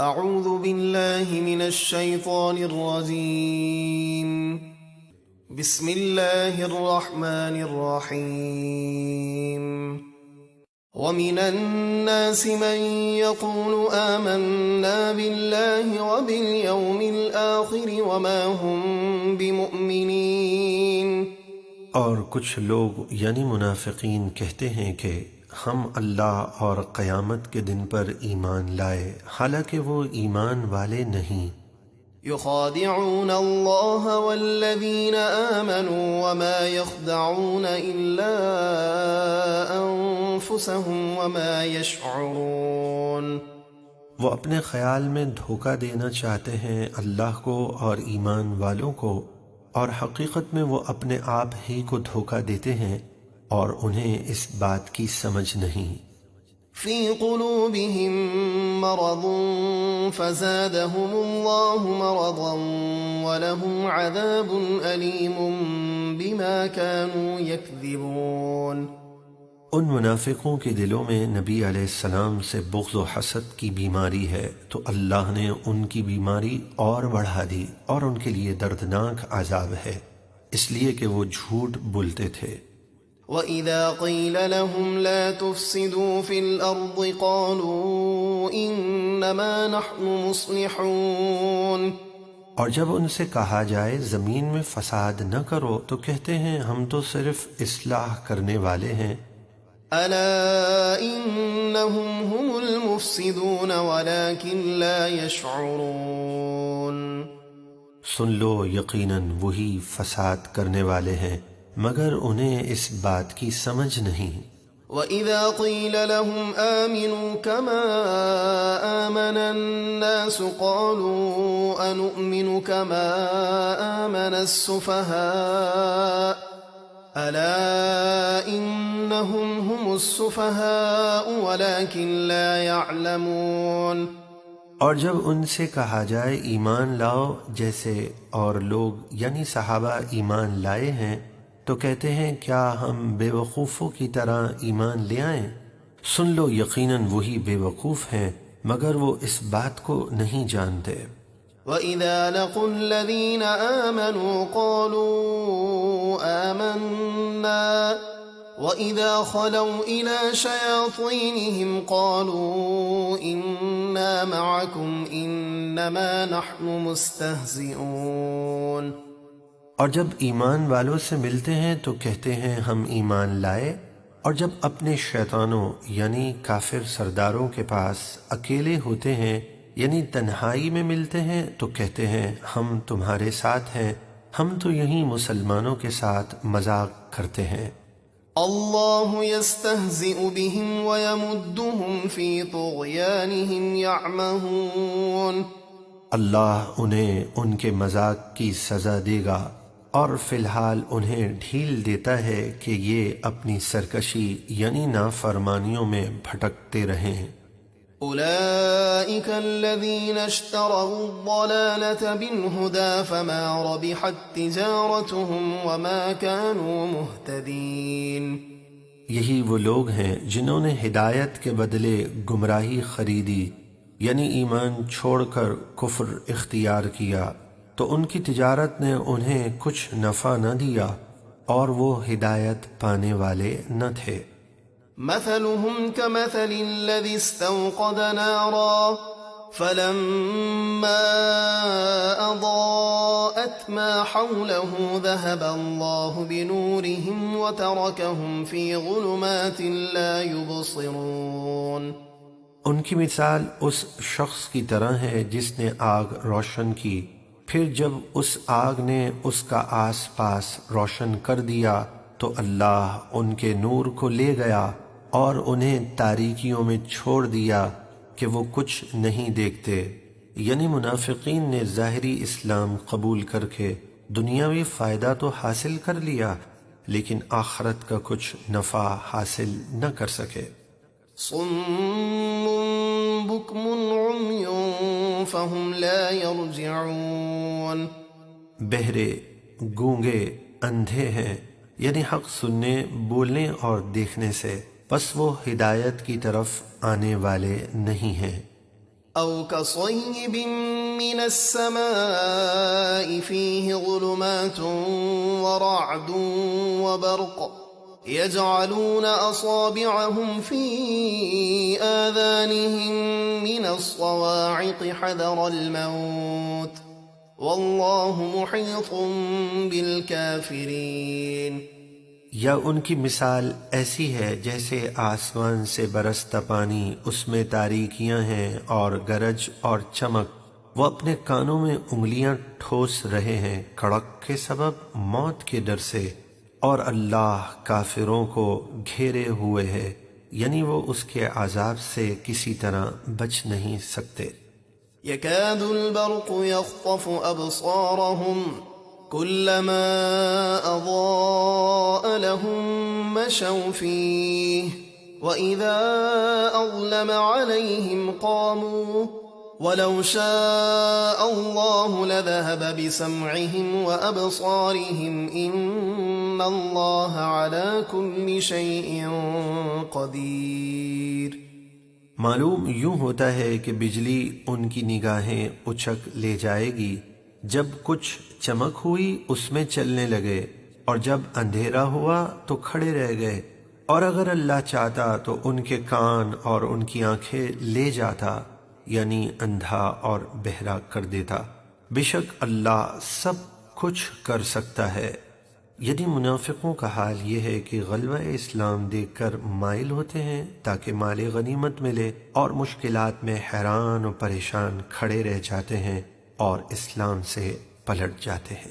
اعوذ باللہ من الشیطان الرجیم بسم اللہ الرحمن الرحیم ومن الناس من يقول آمنا بالله وباليوم الآخر وما هم بمؤمنين۔ اور کچھ لوگ یعنی منافقین کہتے ہیں کہ ہم اللہ اور قیامت کے دن پر ایمان لائے، حالانکہ وہ ایمان والے نہیں۔ يخادعون الله والذين آمنوا وما يخدعون إلا أنفسهم وما يشعرون۔ وہ اپنے خیال میں دھوکہ دینا چاہتے ہیں اللہ کو اور ایمان والوں کو، اور حقیقت میں وہ اپنے آپ ہی کو دھوکہ دیتے ہیں اور انہیں اس بات کی سمجھ نہیں۔ في قلوبهم مرض فزادهم الله مرضا ولهم عذاب أليم بما كانوا يكذبون۔ ان منافقوں کے دلوں میں نبی علیہ السلام سے بغض و حسد کی بیماری ہے، تو اللہ نے ان کی بیماری اور بڑھا دی، اور ان کے لیے دردناک عذاب ہے، اس لیے کہ وہ جھوٹ بولتے تھے۔ وَإِذَا قِيلَ لَهُمْ لَا تُفْسِدُوا فِي الْأَرْضِ قَالُوا إِنَّمَا نَحْنُ مُصْلِحُونَ۔ اور جب ان سے کہا جائے زمین میں فساد نہ کرو تو کہتے ہیں ہم تو صرف اصلاح کرنے والے ہیں۔ أَلَا إِنَّهُمْ هُمُ الْمُفْسِدُونَ وَلَكِنْ لَا يَشْعُرُونَ۔ سن لو، یقیناً وہی فساد کرنے والے ہیں مگر انہیں اس بات کی سمجھ نہیں۔ وَإِذَا قِيلَ لَهُمْ آمِنُوا كَمَا آمَنَ النَّاسُ قَالُوا أَنُؤْمِنُ كَمَا آمَنَ السُّفَهَاءُ أَلَا إِنَّهُمْ هُمُ السُّفَهَاءُ وَلَكِنْ لَا يَعْلَمُونَ۔ اور جب ان سے کہا جائے ایمان لاؤ جیسے اور لوگ یعنی صحابہ ایمان لائے ہیں، تو کہتے ہیں کیا ہم بے وقوفوں کی طرح ایمان لے آئیں؟ سن لو، یقیناً وہی بے وقوف ہیں مگر وہ اس بات کو نہیں جانتے۔ وَإِذَا لَقُوا الَّذِينَ آمَنُوا قَالُوا آمَنَّا وَإِذَا خَلَوْا إِلَى شَيَاطِينِهِمْ قَالُوا إِنَّا مَعَكُمْ إِنَّمَا نَحْنُ مُسْتَهْزِئُونَ۔ اور جب ایمان والوں سے ملتے ہیں تو کہتے ہیں ہم ایمان لائے، اور جب اپنے شیطانوں یعنی کافر سرداروں کے پاس اکیلے ہوتے ہیں یعنی تنہائی میں ملتے ہیں تو کہتے ہیں ہم تمہارے ساتھ ہیں، ہم تو یہیں مسلمانوں کے ساتھ مذاق کرتے ہیں۔ اللہ یستہزئ بہم ویمدہم فی طغیانہم یعمہون۔ اللہ انہیں ان کے مذاق کی سزا دے گا، اور فی الحال انہیں ڈھیل دیتا ہے کہ یہ اپنی سرکشی یعنی نافرمانیوں میں بھٹکتے رہیں۔ اولئک الذین اشتروا الضلالة بالہدى فما ربحت تجارتهم وما كانوا مہتدین۔ یہی وہ لوگ ہیں جنہوں نے ہدایت کے بدلے گمراہی خریدی، یعنی ایمان چھوڑ کر کفر اختیار کیا، تو ان کی تجارت نے انہیں کچھ نفع نہ دیا اور وہ ہدایت پانے والے نہ تھے۔ مثلهم كمثل الذي استوقد نارا فلما أضاءت ما حوله ذهب الله بنورهم وتركهم في ظلمات لا يبصرون۔ ان کی مثال اس شخص کی طرح ہے جس نے آگ روشن کی، پھر جب اس آگ نے اس کا آس پاس روشن کر دیا تو اللہ ان کے نور کو لے گیا اور انہیں تاریکیوں میں چھوڑ دیا کہ وہ کچھ نہیں دیکھتے۔ یعنی منافقین نے ظاہری اسلام قبول کر کے دنیاوی فائدہ تو حاصل کر لیا لیکن آخرت کا کچھ نفع حاصل نہ کر سکے۔ صم بکم عمی فهم لا يرجعون۔ بہرے، گونگے، اندھے ہیں، یعنی حق سننے، بولنے اور دیکھنے سے، پس وہ ہدایت کی طرف آنے والے نہیں ہیں۔ أو كصيب من السماء فيه ظلمات ورعد وبرق يجعلون أصابعهم في آذانهم من الصواعق حذر الموت والله محيط بالكافرين. یا ان کی مثال ایسی ہے جیسے آسمان سے برستا پانی، اس میں تاریکیاں ہیں اور گرج اور چمک، وہ اپنے کانوں میں انگلیاں ٹھوس رہے ہیں کڑک کے سبب موت کے ڈر سے، اور اللہ کافروں کو گھیرے ہوئے ہے، یعنی وہ اس کے عذاب سے کسی طرح بچ نہیں سکتے. يكاد البرق يخطف أبصارهم كلما أضاء لهم مشوا فيه وإذا أظلم عليهم قاموا ولو شاء الله لذهب بسمعهم وأبصارهم إن الله على كل شيء قدير. معلوم یوں ہوتا ہے کہ بجلی ان کی نگاہیں اچک لے جائے گی، جب کچھ چمک ہوئی اس میں چلنے لگے، اور جب اندھیرا ہوا تو کھڑے رہ گئے، اور اگر اللہ چاہتا تو ان کے کان اور ان کی آنکھیں لے جاتا، یعنی اندھا اور بہرا کر دیتا. بے شک اللہ سب کچھ کر سکتا ہے. یعنی منافقوں کا حال یہ ہے کہ غلبہ اسلام دیکھ کر مائل ہوتے ہیں تاکہ مال غنیمت ملے، اور مشکلات میں حیران و پریشان کھڑے رہ جاتے ہیں اور اسلام سے پلٹ جاتے ہیں.